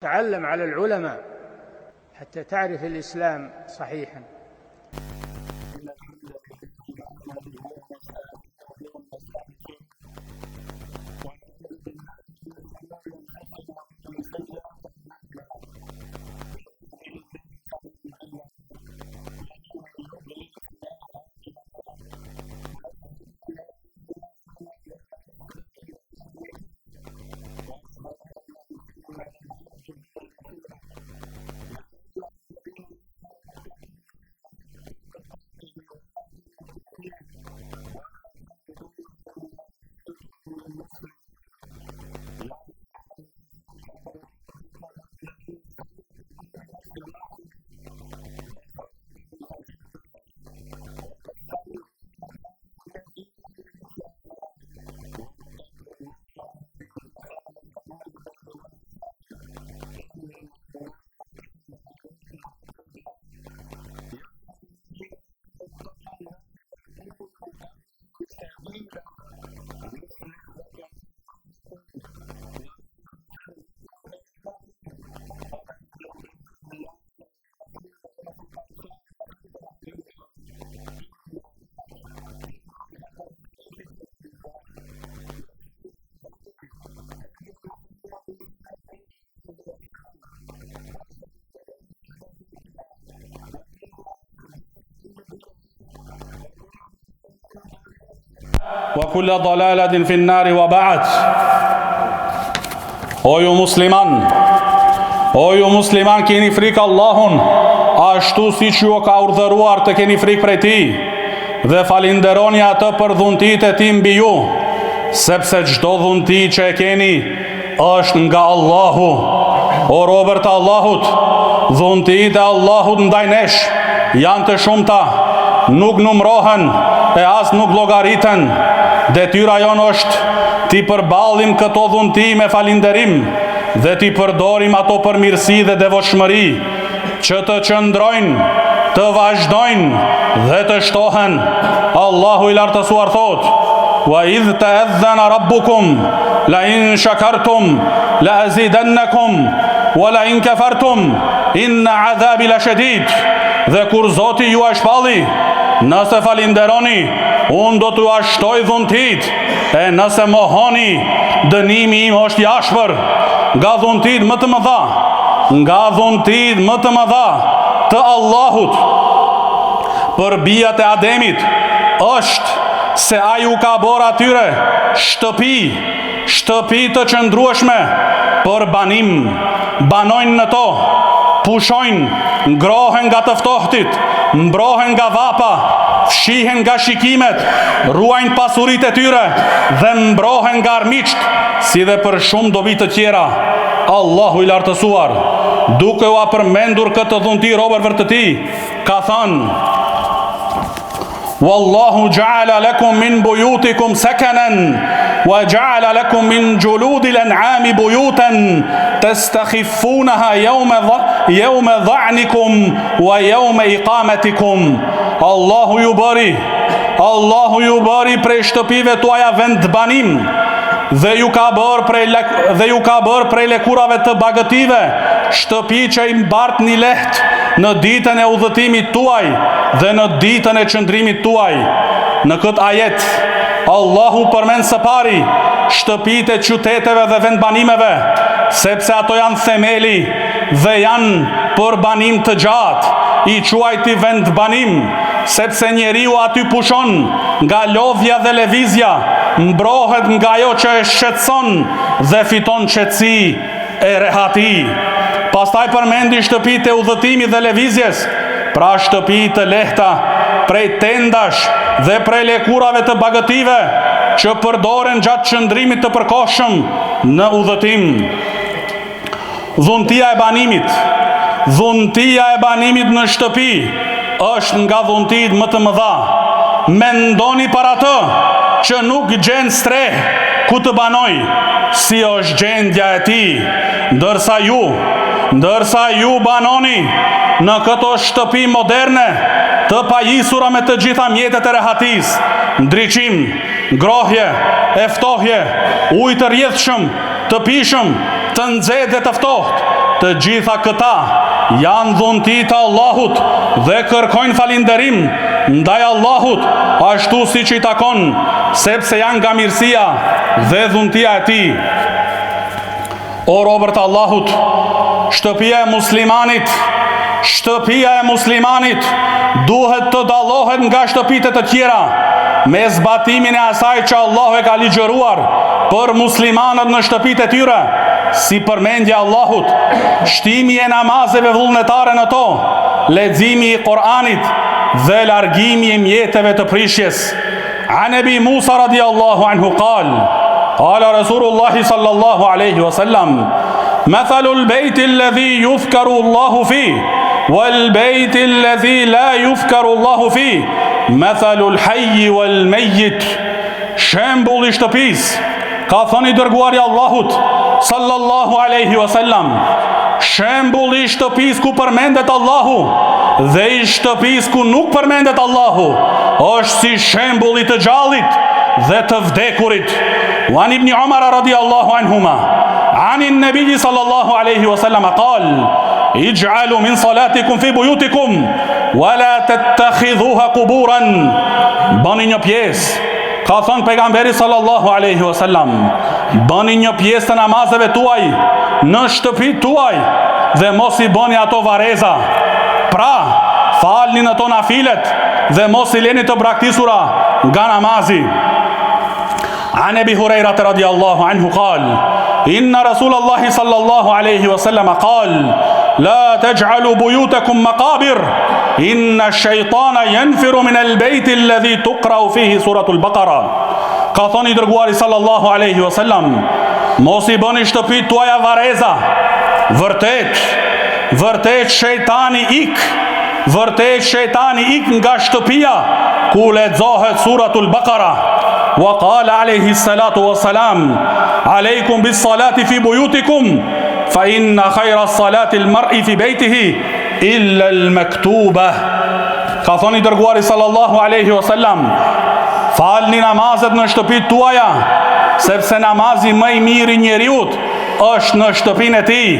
تعلم على العلماء حتى تعرف الإسلام صحيحا. Wa kulla dalalatin fin nari wa ba'd. O ju musliman, keni frikë Allahun, ashtu si që ju ka urdhëruar të keni frikë prej Tij, dhe falinderoni atë për dhuntitë e Tij mbi ju, sepse çdo dhunti që e keni është nga Allahu. O robër të Allahut, dhuntitë e Allahut ndaj nesh janë të shumta, nuk numrohen e as nuk llogariten. Detyra jonë është ti përballim këto dhunti me falinderim dhe ti përdorim ato për mirësi dhe devotshmëri, që të qëndrojnë, të vazhdojnë dhe të shtohen. Allahu i lartësuar thot: "Wa idh ta'adhana rabbukum la in shakartum la azidannakum wa la in kafartum inna adhabi la shadid." Dhe kur Zoti ju shpalli, nëse falinderoni, unë do t'u ashtoj dhuntit, e nëse mohoni, dënimi im është i ashpër. Nga dhuntit më të mëdha të Allahut për bijat e Ademit është se ai u ka bërë atyre shtëpi të qëndrueshme për banim. Banojnë në to, pushojnë, ngrohen nga të ftohtit, mbrohen nga vapa, fshihen nga shikimet, ruajnë pasurit e tyre dhe mbrohen nga armiqt, si dhe për shumë dobi të tjera. Allahu i lartësuar, duke u përmendur këtë dhunti robërve të Tij, ka thënë: "Wallahu ja'ala lakum min buyutikum sakanan wa ja'ala lakum min juludil an'ami buyutan tastakhifunaha yawma dha'nikum wa yawma iqamatikum." Allahu ju bëri prej shtëpive tuaja vend banim dhe ju ka bërë prej lekurave të bagëtive shtëpi që i mbartni lehtë në ditën e udhëtimit tuaj dhe në ditën e qëndrimit tuaj. Në këtë ajet, Allahu përmend së pari shtëpitë e qyteteve dhe vendbanimeve, sepse ato janë themeli dhe janë për banim të gjatë, i quajti vendbanim, sepse njeriu aty pushon nga lodhja dhe lëvizja, mbrohet nga ajo që e shqetëson dhe fiton qetësi e rehati. Pastaj përmendi shtëpitë e udhëtimit dhe lëvizjes, pra shtëpi të lehta, prej tendash dhe prej lekurave të bagëtive që përdoren gjatë qëndrimit të përkohshëm në udhëtim. Dhuntia e banimit në shtëpi është nga dhuntit më të mëdha. Mendoni për atë që nuk gjen streh ku të banoj, si është gjendja e tij, ndërsa ju banoni në këto shtëpi moderne të pajisura me të gjitha mjetet e rehatis, ndriçim, ngrohje, eftohje, ujë të rrjedhshëm, të pishëm, të nxehtë dhe të ftohtë, të gjitha këta janë dhunti të Allahut dhe kërkojnë falinderim ndaj Allahut ashtu si që i takon, sepse janë nga mirësia dhe dhuntia e tij. O robërt e Allahut, shtëpia e muslimanit duhet të dallohet nga shtëpitë të tjera me zbatimin e asaj që Allahu e ka ligjëruar për muslimanët në shtëpitë e tyre, si përmendja e Allahut, shtimi e namazeve vullnetare në to, leximi i Kur'anit dhe largimi i mjeteve të prishjes. An Ebi Musa radiallahu anhu qala Rasulullah sallallahu alaihi wasallam, mathalul beyti alladhi yuzkaru Allahu fi wal beyti alladhi la yuzkaru Allahu fi mathalul hayy wal mayyit. Shembulli i shtëpisë, ka thënë i dërguari Allahut sallallahu alaihi wasallam, shembulli i shtëpisë ku përmendet Allahu dhe i shtëpisë ku nuk përmendet Allahu është si shembulli të gjallit dhe të vdekurit. Wa an ibn Umar radiallahu anhuma an an-nabi sallallahu alaihi wasallam qala ij'alu min salatikum fi buyutikum wa la tattakhidhuha quburan. Bani një pjesë, ka thënë pejgamberi sallallahu alaihi wasallam, bëni një pjesë të namazeve tuaj në shtëpitë tuaj dhe mos i bëni ato vareza. Pra, falni në to nafilet dhe mos i leni të braktisura nga namazi. An Ebi Hurajra radiallahu anhu qala inna Rasulullah sallallahu alaihi wasallam qala la taj'alu buyutakum maqabir inna ash-shaytana yanfiru min al-bayt alladhi tuqra'u fihi suratul Baqara. Ka thënë i dërguari sallallahu alaihi wasallam, mos i bëni shtëpitë tuaja vareza. Vërtet shejtani ik nga shtëpia ku lexohet suratul Baqara. Wa qala alayhi salatu wassalam alaykum bis salati fi buyutikum fa inna khayra salati al mar'i fi baytihi illa al maktuba. Ka thënë i dërguari sallallahu alaihi wasallam, falni namazet në shtëpitë tuaja, sepse namazi më i miri i njeriut është në shtëpinë e tij,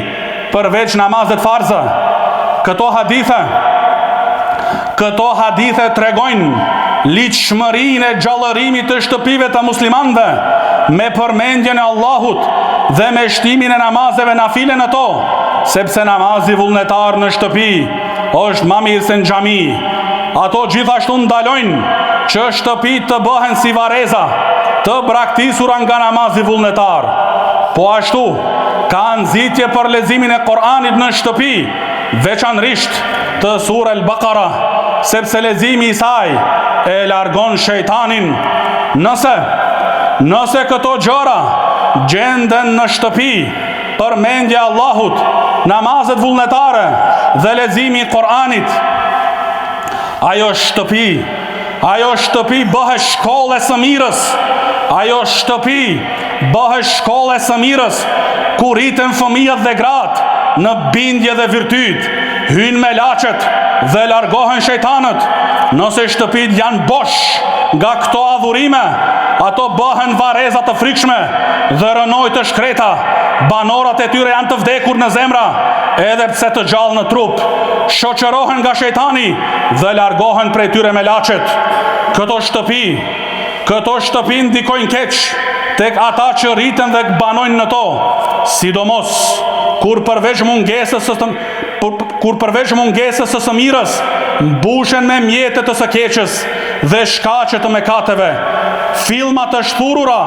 përveç namazet farze. Këto hadithe tregojnë ligjshmërinë e gjallërimit të shtëpive të muslimanëve me përmendjen e Allahut dhe me shtimin e namazeve nafile në to, sepse namazi vullnetar në shtëpi është më mirë se në xhami. Ato gjithashtu ndalojnë që shtëpitë të bëhen si vareza, të braktisura nga namazi vullnetar. Po ashtu, ka nxitje për leximin e Kur'anit në shtëpi, veçanërisht të sura al-Baqara, sepse leximi i saj e largon shejtanin. Nëse këto gjëra gjenden në shtëpi, përmendja e Allahut, namazet vullnetare dhe leximi i Kur'anit, ajo shtëpi bëhet shkollë e së mirës. Ajo shtëpi bëhet shkollë e së mirës, ku rriten fëmijët dhe gratë në bindje dhe virtyt, hyjnë me laçet dhe largohen shejtanët. Nëse shtëpit janë bosh nga këto adhurime, ato bëhen vareza të frikshme dhe rënoj të shkreta. Banorat e tyre janë të vdekur në zemra, edhe pse të gjallë në trup. Shoqërohen nga shejtani dhe largohen prej tyre me laçet. Këto shtëpi ndikojnë keq tek ata që rriten dhe banojnë në to, sidomos kur përveç mungesës së së mirës mbushen me mjete të së keqes dhe shkaqe të mëkateve, filma të shturura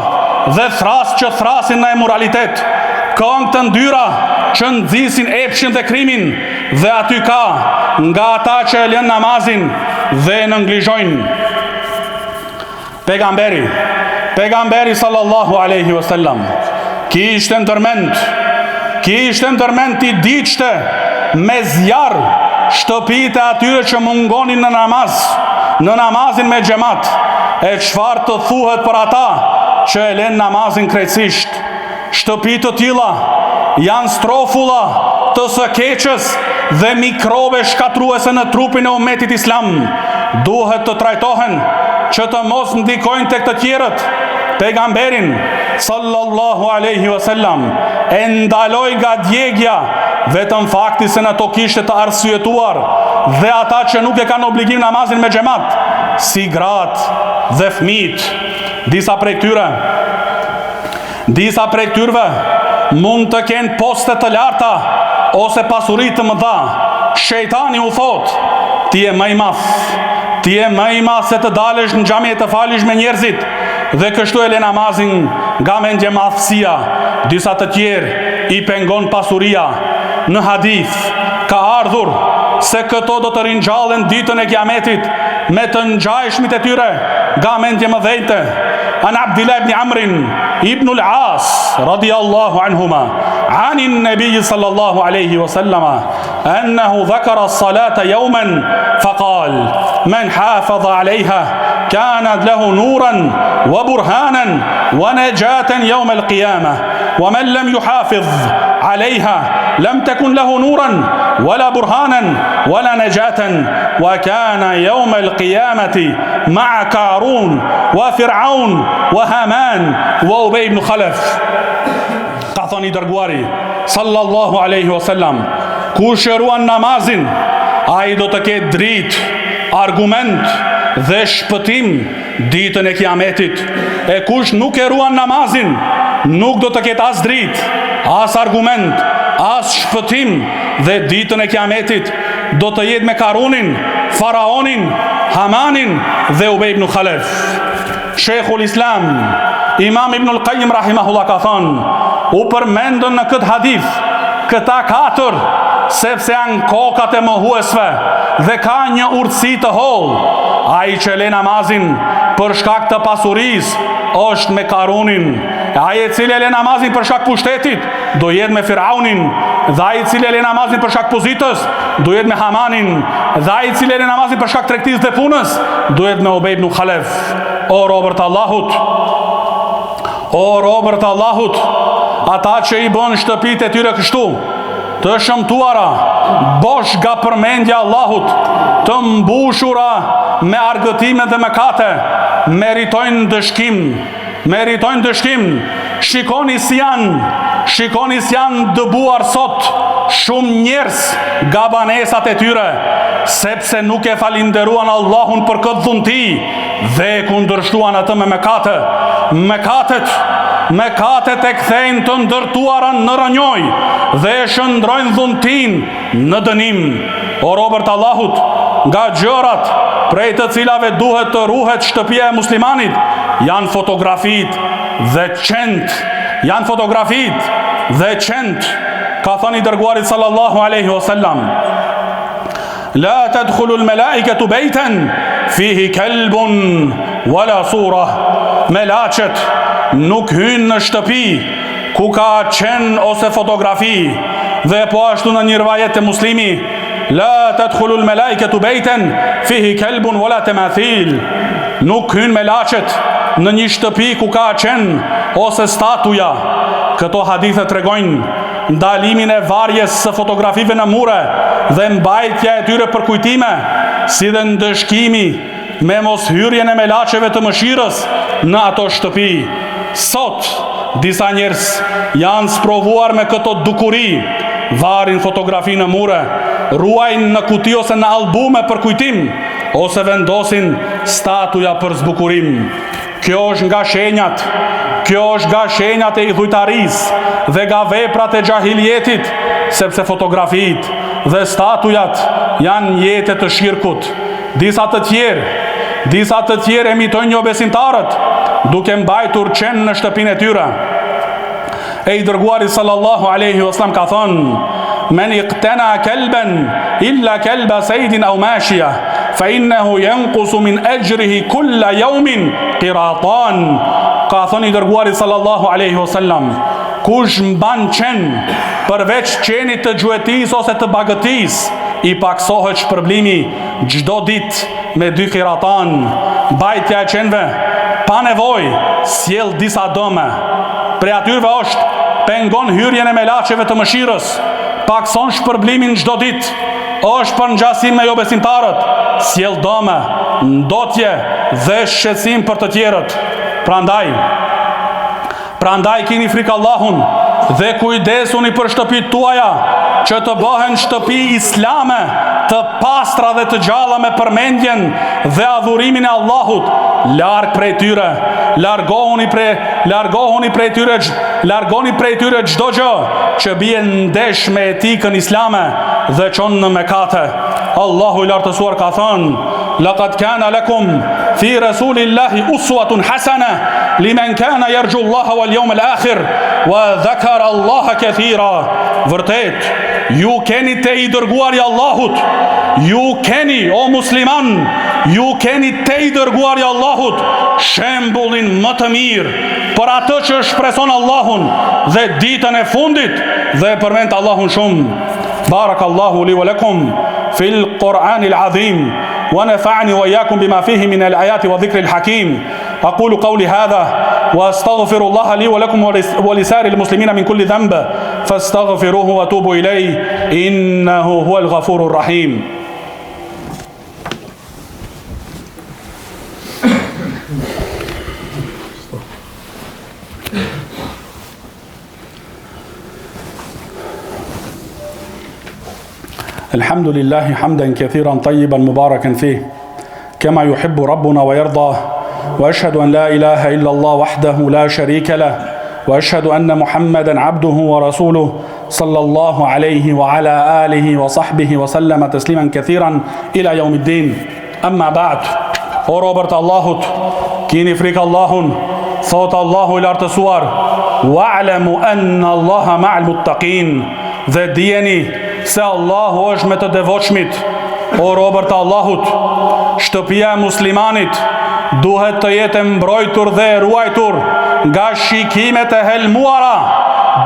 dhe thras që thrasin në moralitet, këngë të ndyra që nxisin epshin dhe krimin, dhe aty ka nga ata që e lënë namazin dhe në neglizhojnë. Pejgamberi sallallahu alaihi wasallam kishte ndërmend i diçte me zjarr shtëpitë e atyre që mungonin në namazin me xhamat. E çfarë të thuhet për ata që e lënë namazin krejtësisht? Shtëpitë të tilla janë strofulla të së keqes dhe mikrobe shkatruese në trupin e ummetit islam. Duhet të trajtohen që të mos ndikojnë tek të tjerët pejgamberin sallallahu alaihi wasallam e ndaloi nga djegja vetëm fakti se në to kishte të arsyetuar dhe ata që nuk e kanë obligim namazin me xhamat, si gratë dhe fëmijët. Disa prej këtyrve mund të kenë poste të larta ose pasuri të mëdha. Shejtani u thot: ti je më i madh, ti je më i madh se të dalësh në xhami të falish me njerëzit, dhe kështu e le namazin nga mendje madhësia. Disa të tjerë i pengon pasuria. Në hadith ka ardhur se këto do të ringjallen ditën e Kiametit me të ngjajshmit e tyre nga mendje mëdhëte. An Abdullah ibn Amr ibn al-As radiyallahu anhuma عن النبي صلى الله عليه وسلم أنه ذكر الصلاة يوما فقال: من حافظ عليها كانت له نورا وبرهانا ونجاة يوم القيامة ومن لم يحافظ عليها لم تكن له نورا ولا برهانا ولا نجاة وكان يوم القيامة مع قارون وفرعون وهامان وأبي بن خلف. Ka thënë i dërguari sallallahu alaihi wasallam: kush e ruan namazin, ai do të ketë dritë, argument dhe shpëtim ditën e Kiametit. E kush nuk e ruan namazin, nuk do të ketë as dritë, as argument, as shpëtim, dhe ditën e Kiametit do të jetë me Karunin, Faraonin, Hamanin dhe Ubej ibn Khalef. Sheikhul Islam Imam Ibn al-Qayyim rahimahullah ka thënë: u përmendën në këtë hadith këta katër sepse janë kokat e mohuesve dhe ka një urtësi të hollë. Ai që le namazin për shkak të pasurisë është me Karunin, ai i cili le namazin për shkak pushtetit do jetë me Firaunin, dhe ai i cili le namazin për shkak pozitës do jetë me Hamanin, dhe ai i cili le namazin për shkak tregtisë dhe punës do jetë me Ubej ibn Khalef. O robërt e Allahut, ata që i bën shtëpitë e tyre kështu, të shëmtuara, bosh nga përmendja Allahut, të mbushura me argëtime dhe mëkate, meritojnë dëshkim. Shikoni si janë dëbuar sot shumë njerëz nga banesat e tyre, sepse nuk e falinderuan Allahun për këtë dhunti dhe kundërshtuan atë me mëkate. Mëkatet e kthejnë të ndërtuara në rënjoj dhe e shëndrojnë dhuntin në dënim. O robërt Allahut, nga gjërat prej të cilave duhet të ruhet shtëpia e muslimanit janë fotografit dhe qent. Ka thënë i dërguarit sallallahu alaihi wasallam: la tadkhulu al-malaikatu baytan fihi kalbun wala sura. Melaqet nuk hynë në shtëpi ku ka qen ose fotografi, dhe po ashtu në një rivajet të Muslimi: la tadkhulu al-malaikatu baytan fihi kalbun wala tamathil. Nuk hynë melaqet në një shtëpi ku ka qen ose statuja. Këto hadithe tregojnë ndalimin e varjes së fotografive në mure dhe mbajtja e tyre për kujtime, si dhe ndëshkimi me mos hyrjen e melaqeve të mëshirës në ato shtëpi. Sot disa njerëz janë sprovuar me këto dukuri, varin fotografi në mure, ruajnë në kuti ose në albume për kujtim, ose vendosin statuja për zbukurim. Kjo është nga shenjat e idhujtarisë dhe nga veprat e xahiljetit, sepse fotografit dhe statujat janë jetë të shirkut. Disa të tjerë emitojnë një besimtarët duke mbajtur qenë në shtëpinë e tyre. E i dërguari sallallahu alaihi wasallam ka thënë: men iqtana kalban illa kalba saydin aw mashia fa innahu yanqusu min ajrihi kulla yawmin qiratan. Ka thënë i dërguari sallallahu alaihi wasallam: kush mban qen përveç qenit të gjuetis ose të bagëtis, i paksohet shpërblimi çdo ditë me 2 qiratan. Mbajtja e qenve pa nevojë sjell disa dëme. Prej atyre është: pengon hyrjen e melaqeve të mëshirës, pakson shpërblimin çdo ditë, është për ngjasim me jo besimtarët, sjell dëme, ndotje dhe shqetësim për të tjerët. Prandaj kini frikë Allahun dhe kujdesuni për shtëpitë tuaja, që të bëhen shtëpi islame, të pastra dhe të gjalla me përmendjen dhe adhurimin e Allahut. Larg prej tyre, largoni prej tyre çdo gjë që bie ndesh me etikën islame dhe çon në mëkate. Allahu i lartësuar ka thënë: "Laqad kana lakum fi rasulillahi uswatun hasana liman kana yarju Allaha wal yawmal akhir wa dhakara Allaha kathira." Vërtet, ju keni te i dërguari Allahut, ju keni, o musliman, ju keni te i dërguari Allahut shembullin më të mirë për atë që shpreson Allahun dhe ditën e fundit dhe përmend Allahun shumë. Barakallahu li wa lakum fil Qur'anil azim wa nafa'ani wa iyyakum bima fihi min al-ayati wa dhikril hakim. أقول قولي هذا وأستغفر الله لي ولكم ولسائر المسلمين من كل ذنب فاستغفروه وتوبوا إليه إنه هو الغفور الرحيم. الحمد لله حمدا كثيرا طيبا مباركا فيه كما يحب ربنا ويرضى، وأشهد أن لا إله إلا الله وحده لا شريك له، وأشهد أن محمدا عبده ورسوله صلى الله عليه وعلى آله وصحبه وسلم تسليما كثيرا إلى يوم الدين. أما بعد. O robërt Allahut, kini frikë Allahun, thot Allahu i lartësuar: "Wa'lamu anna Allaha ma'al muttaqin." Dhe dijeni se Allahu është me të devotshmit. O robërt Allahut, shtëpia e muslimanit duhet të jetë mbrojtur dhe ruajtur nga shikimet e helmuara.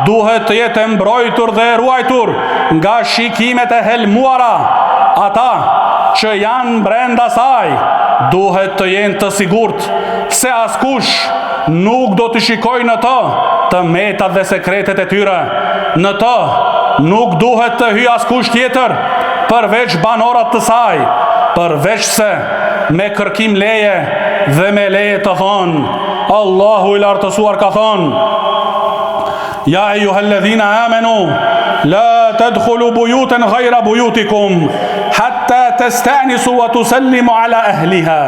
Duhet të jetë mbrojtur dhe ruajtur nga shikimet e helmuara. Ata që janë brenda saj duhet të jenë të sigurt se askush nuk do të shikojë në të metat dhe sekretet e tyre. Në të nuk duhet të hyjë askush tjetër përveç banorët të saj, përveç se me kërkim leje dhe me leje të thonë. Allahu i lartësuar ka thonë: "Ja ejuhalladhina amenu, la tadkhulu buyutan ghayra buyutikum hatta tasta'nisu wa tusallimu ala ahliha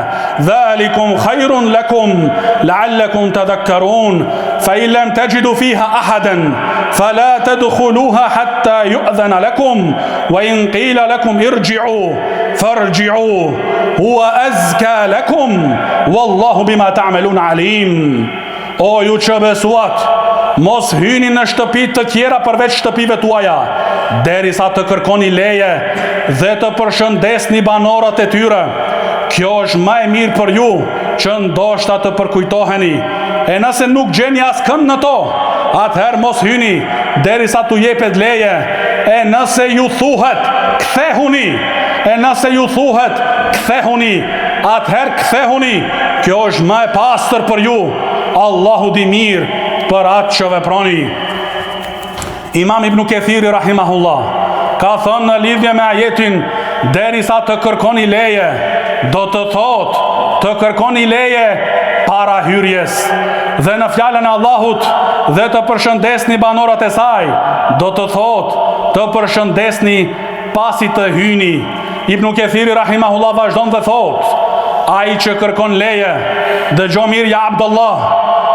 dhalikum khayrun lakum la'allakum tadhakkarun fa in lam tajidu fiha ahadan fala tadkhuluha hatta yu'dhana lakum wa in qila lakum irji'u farji'u huwa azka lakum wallahu bima ta'malun alim." O ju që besuat, mos hyni në shtëpit të tjera përveç shtëpive tuaja, derisa të kërkoni leje dhe të përshëndesni banorët e tyre. Kjo është më e mirë për ju, që ndoshta të përkujtoheni. E nëse nuk gjeni askën në to, atëherë mos hyni derisa t'u jepet leje. E nëse ju thuhet kthehuni, atëherë kthehuni. Kjo është më e pastër për ju. Allahu di mirë për atë që veproni. Imam Ibn Kathiri rahimahullah ka thënë në lidhje me ajetin derisa të kërkoni leje, do të thot të kërkoni leje para hyrjes, dhe në fjalën e Allahut dhe të përshëndesni banorët e saj, do të thot të përshëndesni pasi të hyni. Ibn Kathiri rahimahullah vazhdon dhe thot: ai që kërkon leje, dëgjo mirë ja Abdullah,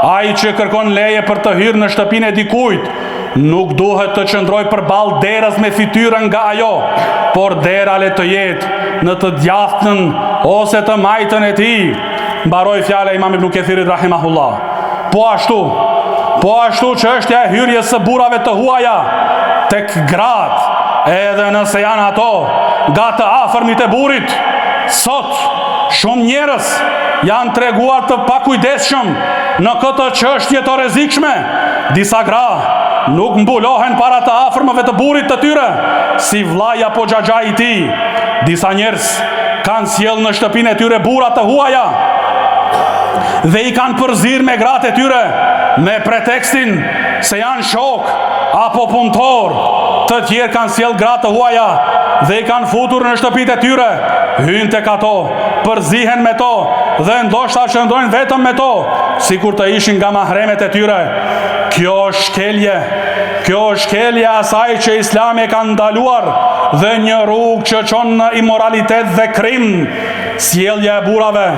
ai që kërkon leje për të hyrë në shtëpinë e dikujt, nuk duhet të qëndroj përballë derës me fytyrën nga ajo, por dera le të jetë në të djathtën ose të majtën e tij. Mbaroi fjala e Imam Ibn Kathirit rahimahullah. Po ashtu çështja e hyrjes së burrave të huaja tek gratë, edhe nëse janë ato nga të afërmit e burrit. Sot shumë njerëz janë treguar të pakujdesshëm në këtë çështje të rrezikshme. Disa gra nuk mbulohen para të afërmëve të burrit të tyre, si vllai apo xhaxhai i tij. Disa njerëz kanë sjell në shtëpinë e tyre burra të huaja dhe i kanë përzir me gratë e tyre me pretekstin se janë shok apo punëtor, të tjerë kanë sjell gratë të huaja dhe i kanë futur në shtëpitë e tyre, hyjnë tek ato, përzihen me to dhe ndoshta qëndrojnë vetëm me to, sikur të ishin nga mahremet e tyre. Kjo është shkelje asaj që Islami e ka ndaluar dhe një rrugë që çon në imoralitet dhe krim. Sjellja e burrave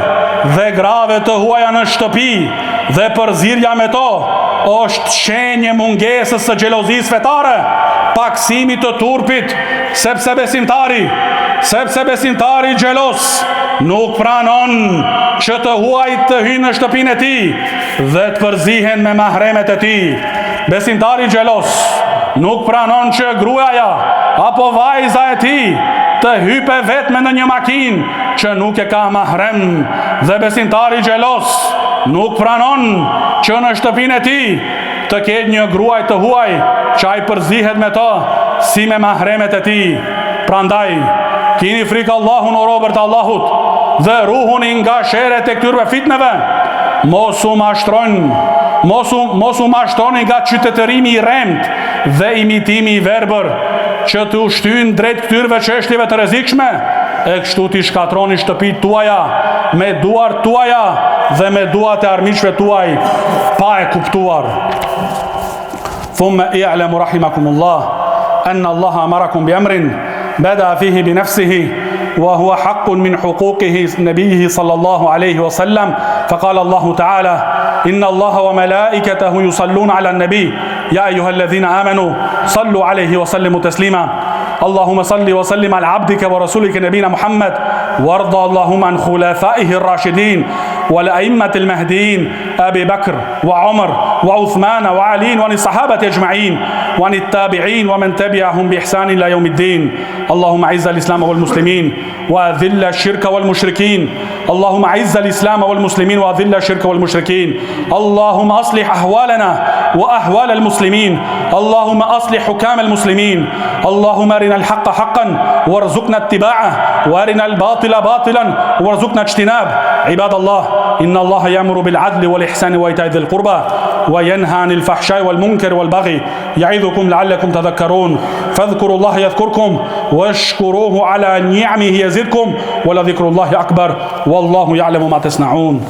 dhe grave të huaja në shtëpi dhe përzirja me to është shenjë mungesës së xhelozisë fetare, paksimi të turpit, sepse besimtari xhelos nuk pranon që të huajt të hyjnë në shtëpinë e tij dhe të përzihen me mahremet e tij. Besimtari xhelos nuk pranon që gruaja apo vajza e tij të hype vetme në një makinë që nuk e ka mahrem, dhe besimtari xhelos nuk pranon që në shtëpinë e tij të ketë një gruaj të huaj që ai përzihet me to si me mahremet e tij. Prandaj kini frikë Allahun, o robërt e Allahut, dhe ruhuni nga sherret e këtyre fitneve. Mos u mashtroni nga qytetërimi i rremt dhe imitimi i verbër që të ushtyjnë drejt këtyre çështjeve të rrezikshme, e kështu t'i shkatroni shtëpitë tuaja me duart tuaja dhe me duart e armiqve tuaj pa e kuptuar. Thumma i'lamu rahimakumullah anna Allah amarakum bi amrin bada fihi bi nafsihi wa huwa haqqun min huquqihi nabiyhi sallallahu alayhi wa sallam. فقال الله تعالى إن الله وملائكته يصلون على النبي يا أيها الذين آمنوا صلوا عليه وسلموا تسليما. اللهم صل وسلم على عبدك ورسولك نبينا محمد، وارض اللهم عن خلفائه الراشدين والأئمة المهديين أبي بكر وعمر وعثمان وعلي وعن الصحابة أجمعين وعن التابعين ومن تبعهم بإحسان إلى يوم الدين. اللهم أعز الإسلام والمسلمين وأذل الشرك والمشركين. اللهم أعز الإسلام والمسلمين وأذل الشرك والمشركين. اللهم أصلح أحوالنا وأحوال المسلمين. اللهم أصلح حكام المسلمين. اللهم أرنا الحق حقا وارزقنا اتباعه وأرنا الباطل باطلا وارزقنا اجتنابه. عباد الله، إن الله يأمر بالعدل والإحسان وإيتاء ذي القربى وينهى عن الفحشاء والمنكر والبغي يعظكم لعلكم تذكرون. فاذكروا الله يذكركم واشكروه على نعمه يزدكم ولذكر الله أكبر والله يعلم ما تصنعون.